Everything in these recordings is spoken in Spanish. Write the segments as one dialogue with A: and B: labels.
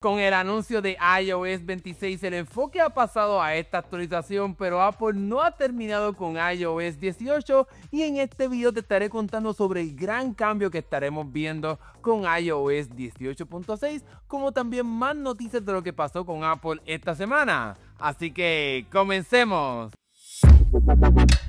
A: Con el anuncio de iOS 26, el enfoque ha pasado a esta actualización, pero Apple no ha terminado con iOS 18 y en este video te estaré contando sobre el gran cambio que estaremos viendo con iOS 18.6, como también más noticias de lo que pasó con Apple esta semana. Así que comencemos.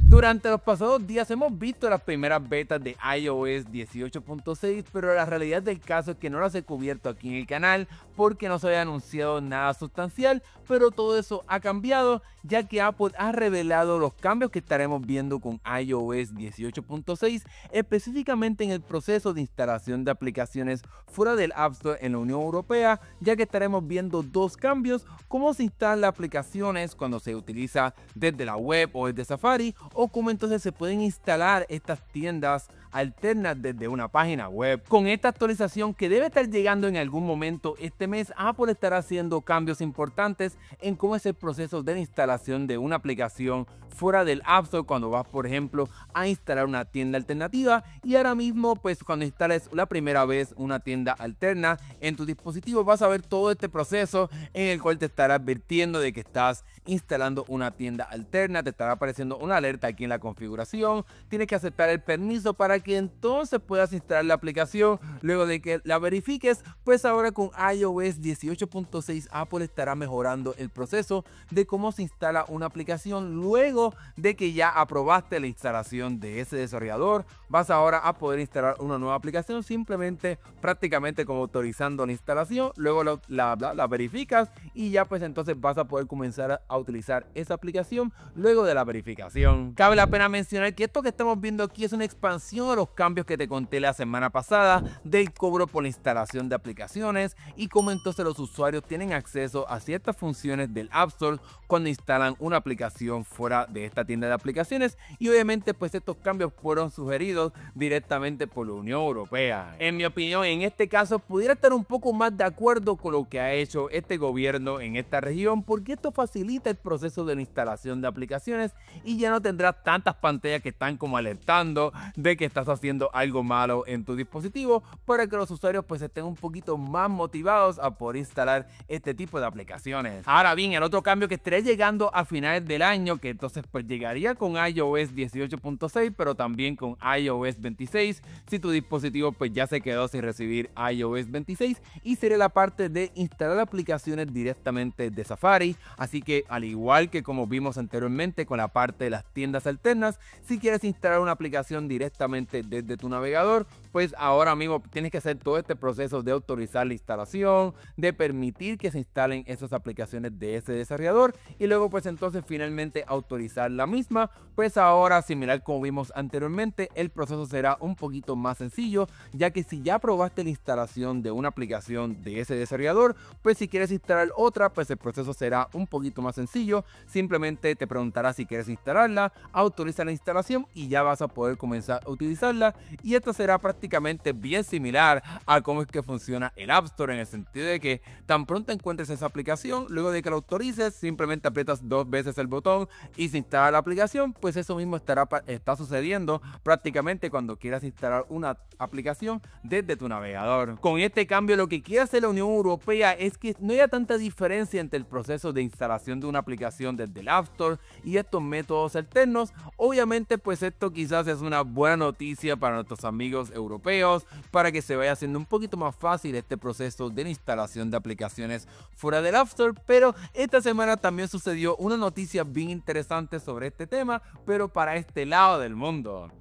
A: Durante los pasados días hemos visto las primeras betas de iOS 18.6, pero la realidad del caso es que no las he cubierto aquí en el canal porque no se había anunciado nada sustancial, pero todo eso ha cambiado ya que Apple ha revelado los cambios que estaremos viendo con iOS 18.6, específicamente en el proceso de instalación de aplicaciones fuera del App Store en la Unión Europea, ya que estaremos viendo dos cambios: cómo se instalan las aplicaciones cuando se utiliza desde la web o desde Safari, o cómo entonces se pueden instalar estas tiendas alternas desde una página web. Con esta actualización que debe estar llegando en algún momento este mes, Apple estará haciendo cambios importantes en cómo es el proceso de instalación de una aplicación fuera del App Store cuando vas, por ejemplo, a instalar una tienda alternativa. Y ahora mismo, pues cuando instales la primera vez una tienda alterna en tu dispositivo, vas a ver todo este proceso en el cual te estará advirtiendo de que estás instalando una tienda alterna, te estará apareciendo una alerta aquí en la configuración, tienes que aceptar el permiso para que entonces puedas instalar la aplicación. Luego de que la verifiques, pues ahora con iOS 18.6 Apple estará mejorando el proceso de cómo se instala una aplicación. Luego de que ya aprobaste la instalación de ese desarrollador, vas ahora a poder instalar una nueva aplicación simplemente prácticamente como autorizando la instalación. Luego la verificas y ya pues entonces vas a poder comenzar a utilizar esa aplicación luego de la verificación. Cabe la pena mencionar que esto que estamos viendo aquí es una expansión de los cambios que te conté la semana pasada del cobro por la instalación de aplicaciones y cómo entonces los usuarios tienen acceso a ciertas funciones del App Store cuando instalan una aplicación fuera de esta tienda de aplicaciones. Y obviamente pues estos cambios fueron sugeridos directamente por la Unión Europea. En mi opinión, en este caso pudiera estar un poco más de acuerdo con lo que ha hecho este gobierno en esta región, porque esto facilita el proceso de la instalación de aplicaciones y ya no tendrás tantas pantallas que están como alertando de que estás haciendo algo malo en tu dispositivo, para que los usuarios pues estén un poquito más motivados a poder instalar este tipo de aplicaciones. Ahora bien, el otro cambio que estaría llegando a finales del año, que entonces pues llegaría con iOS 18.6 pero también con iOS 26 si tu dispositivo pues ya se quedó sin recibir iOS 26, y sería la parte de instalar aplicaciones directamente de Safari. Así que al igual que como vimos anteriormente con la parte de las tiendas alternas, si quieres instalar una aplicación directamente desde tu navegador, pues ahora mismo tienes que hacer todo este proceso de autorizar la instalación, de permitir que se instalen esas aplicaciones de ese desarrollador y luego pues entonces finalmente autorizar la misma. Pues ahora, similar como vimos anteriormente, el proceso será un poquito más sencillo, ya que si ya probaste la instalación de una aplicación de ese desarrollador, pues si quieres instalar otra, pues el proceso será un poquito más sencillo. Simplemente te preguntará si quieres instalarla, autoriza la instalación y ya vas a poder comenzar a utilizarla. Y esto será prácticamente bien similar a cómo es que funciona el App Store, en el sentido de que tan pronto encuentres esa aplicación, luego de que la autorices, simplemente aprietas dos veces el botón y se instala la aplicación. Pues eso mismo está sucediendo prácticamente cuando quieras instalar una aplicación desde tu navegador. Con este cambio, lo que quiere hacer la Unión Europea es que no haya tanta diferencia entre el proceso de instalación de una aplicación desde el App Store y estos métodos alternos. Obviamente pues esto quizás es una buena noticia para nuestros amigos europeos, para que se vaya haciendo un poquito más fácil este proceso de la instalación de aplicaciones fuera del App Store. Pero esta semana también sucedió una noticia bien interesante sobre este tema, pero para este lado del mundo.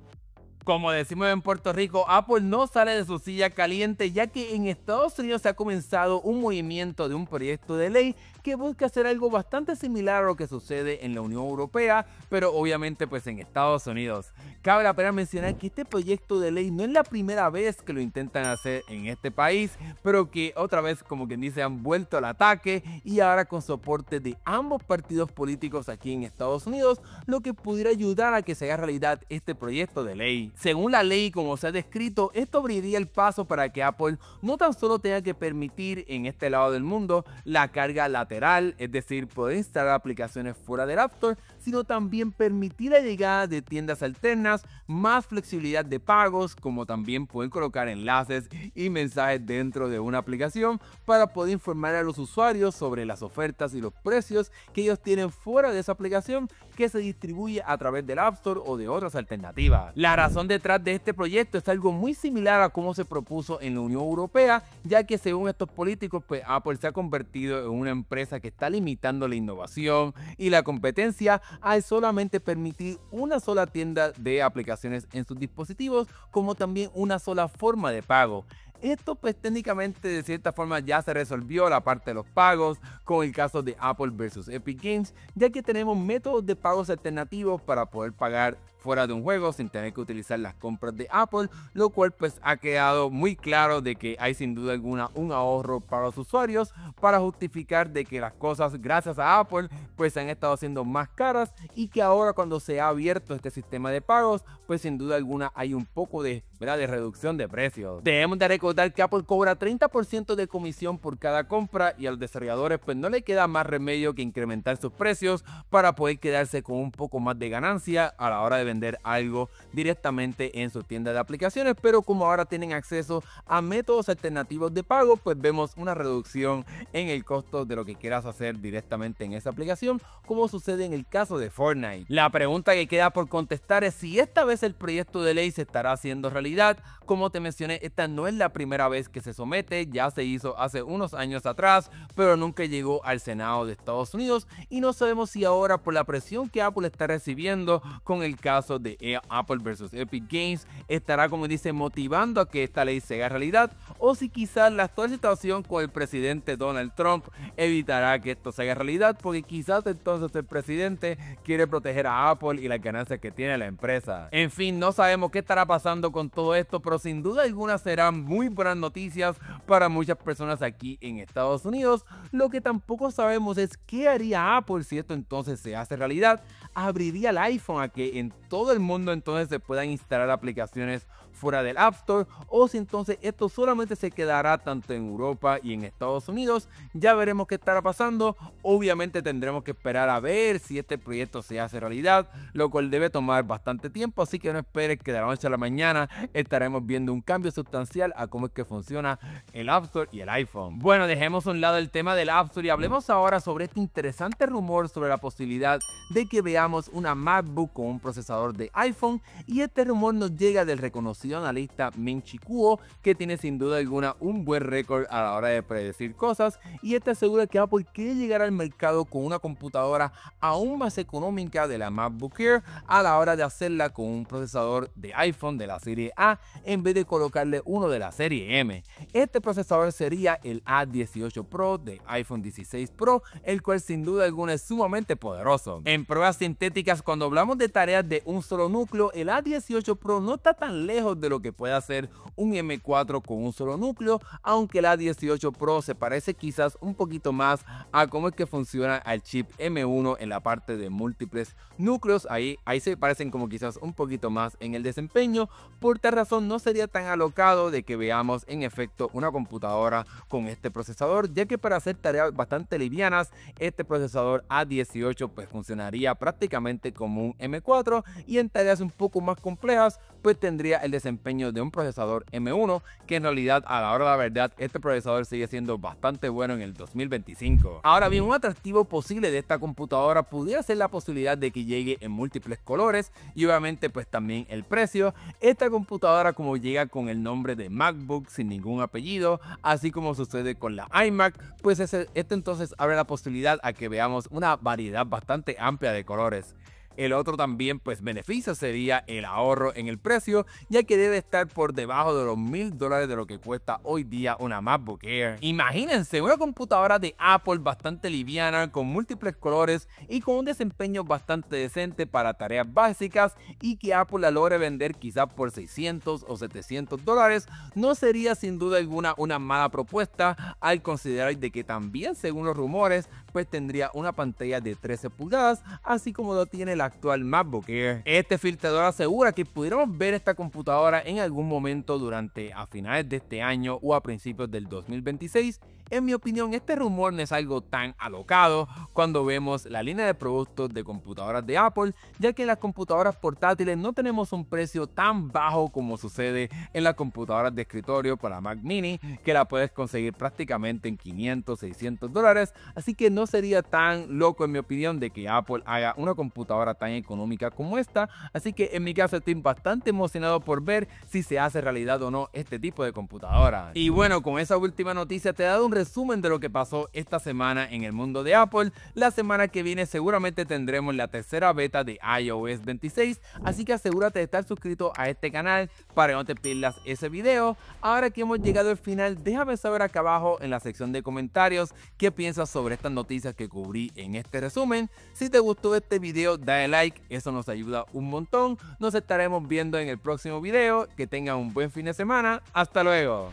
A: Como decimos en Puerto Rico, Apple no sale de su silla caliente, ya que en Estados Unidos se ha comenzado un movimiento de un proyecto de ley que busca hacer algo bastante similar a lo que sucede en la Unión Europea, pero obviamente pues en Estados Unidos. Cabe la pena mencionar que este proyecto de ley no es la primera vez que lo intentan hacer en este país, pero que otra vez, como quien dice, han vuelto al ataque y ahora con soporte de ambos partidos políticos aquí en Estados Unidos, lo que pudiera ayudar a que se haga realidad este proyecto de ley. Según la ley, como se ha descrito, esto abriría el paso para que Apple no tan solo tenga que permitir en este lado del mundo la carga lateral, es decir, poder instalar aplicaciones fuera del App Store, sino también permitir la llegada de tiendas alternas, más flexibilidad de pagos, como también poder colocar enlaces y mensajes dentro de una aplicación para poder informar a los usuarios sobre las ofertas y los precios que ellos tienen fuera de esa aplicación que se distribuye a través del App Store o de otras alternativas. La razón detrás de este proyecto es algo muy similar a cómo se propuso en la Unión Europea, ya que según estos políticos, pues Apple se ha convertido en una empresa que está limitando la innovación y la competencia al solamente permitir una sola tienda de aplicaciones en sus dispositivos, como también una sola forma de pago. Esto pues técnicamente de cierta forma ya se resolvió la parte de los pagos con el caso de Apple versus Epic Games, ya que tenemos métodos de pagos alternativos para poder pagar fuera de un juego sin tener que utilizar las compras de Apple, lo cual pues ha quedado muy claro de que hay sin duda alguna un ahorro para los usuarios para justificar de que las cosas gracias a Apple pues se han estado haciendo más caras y que ahora cuando se ha abierto este sistema de pagos pues sin duda alguna hay un poco de reducción de precios. Debemos de recordar que Apple cobra 30% de comisión por cada compra y a los desarrolladores pues no le queda más remedio que incrementar sus precios para poder quedarse con un poco más de ganancia a la hora de vender algo directamente en su tienda de aplicaciones, pero como ahora tienen acceso a métodos alternativos de pago, pues vemos una reducción en el costo de lo que quieras hacer directamente en esa aplicación, como sucede en el caso de Fortnite. La pregunta que queda por contestar es si esta vez el proyecto de ley se estará haciendo realidad. Como te mencioné, esta no es la primera vez que se somete, ya se hizo hace unos años atrás, pero nunca llegó al Senado de Estados Unidos y no sabemos si ahora por la presión que Apple está recibiendo con el caso de Apple versus Epic Games estará, como dice, motivando a que esta ley se haga realidad, o si quizás la actual situación con el presidente Donald Trump evitará que esto se haga realidad, porque quizás entonces el presidente quiere proteger a Apple y las ganancias que tiene la empresa. En fin, no sabemos qué estará pasando con todo esto, pero sin duda alguna serán muy buenas noticias para muchas personas aquí en Estados Unidos. Lo que tampoco sabemos es qué haría Apple si esto entonces se hace realidad. ¿Abriría el iPhone a que en todo el mundo entonces se puedan instalar aplicaciones fuera del App Store, o si entonces esto solamente se quedará tanto en Europa y en Estados Unidos? Ya veremos qué estará pasando. Obviamente tendremos que esperar a ver si este proyecto se hace realidad, lo cual debe tomar bastante tiempo, así que no esperes que de la noche a la mañana estaremos viendo un cambio sustancial a cómo es que funciona el App Store y el iPhone. Bueno, dejemos a un lado el tema del App Store y hablemos ahora sobre este interesante rumor sobre la posibilidad de que veamos una MacBook con un procesador de iPhone, y este rumor nos llega del reconocido analista Ming-Chi Kuo, que tiene sin duda alguna un buen récord a la hora de predecir cosas, y este asegura que Apple quiere llegar al mercado con una computadora aún más económica de la MacBook Air a la hora de hacerla con un procesador de iPhone de la serie A en vez de colocarle uno de la serie M. Este procesador sería el A18 Pro de iPhone 16 Pro, el cual sin duda alguna es sumamente poderoso. En pruebas sintéticas, cuando hablamos de tareas de un solo núcleo, el A18 Pro no está tan lejos de lo que puede hacer un M4 con un solo núcleo, aunque el A18 Pro se parece quizás un poquito más a cómo es que funciona al chip M1 en la parte de múltiples núcleos. Ahí se parecen como quizás un poquito más en el desempeño. Por tal razón no sería tan alocado de que veamos en efecto una computadora con este procesador, ya que para hacer tareas bastante livianas este procesador A18 pues funcionaría prácticamente como un M4, y en tareas un poco más complejas pues tendría el desempeño de un procesador M1, que en realidad a la hora de la verdad este procesador sigue siendo bastante bueno en el 2025. Ahora bien, un atractivo posible de esta computadora pudiera ser la posibilidad de que llegue en múltiples colores y obviamente pues también el precio. Esta computadora, como llega con el nombre de MacBook sin ningún apellido, así como sucede con la iMac, pues esto entonces abre la posibilidad a que veamos una variedad bastante amplia de colores. El otro también pues beneficio sería el ahorro en el precio, ya que debe estar por debajo de los $1000 de lo que cuesta hoy día una MacBook Air. Imagínense una computadora de Apple bastante liviana, con múltiples colores y con un desempeño bastante decente para tareas básicas, y que Apple la logre vender quizás por $600 o $700. No sería sin duda alguna una mala propuesta, al considerar de que también, según los rumores, pues tendría una pantalla de 13 pulgadas, así como lo tiene la actual MacBook Air. Este filtrador asegura que pudiéramos ver esta computadora en algún momento durante a finales de este año o a principios del 2026, En mi opinión, este rumor no es algo tan alocado cuando vemos la línea de productos de computadoras de Apple, ya que en las computadoras portátiles no tenemos un precio tan bajo como sucede en las computadoras de escritorio para Mac Mini, que la puedes conseguir prácticamente en $500-600, así que no sería tan loco en mi opinión de que Apple haga una computadora tan económica como esta, así que en mi caso estoy bastante emocionado por ver si se hace realidad o no este tipo de computadora. Y bueno, con esa última noticia te he dado un resumen de lo que pasó esta semana en el mundo de Apple. La semana que viene seguramente tendremos la tercera beta de iOS 26, así que asegúrate de estar suscrito a este canal para que no te pierdas ese video. Ahora que hemos llegado al final, déjame saber acá abajo en la sección de comentarios qué piensas sobre estas noticias que cubrí en este resumen. Si te gustó este video, dale like, eso nos ayuda un montón. Nos estaremos viendo en el próximo video. Que tengan un buen fin de semana. Hasta luego.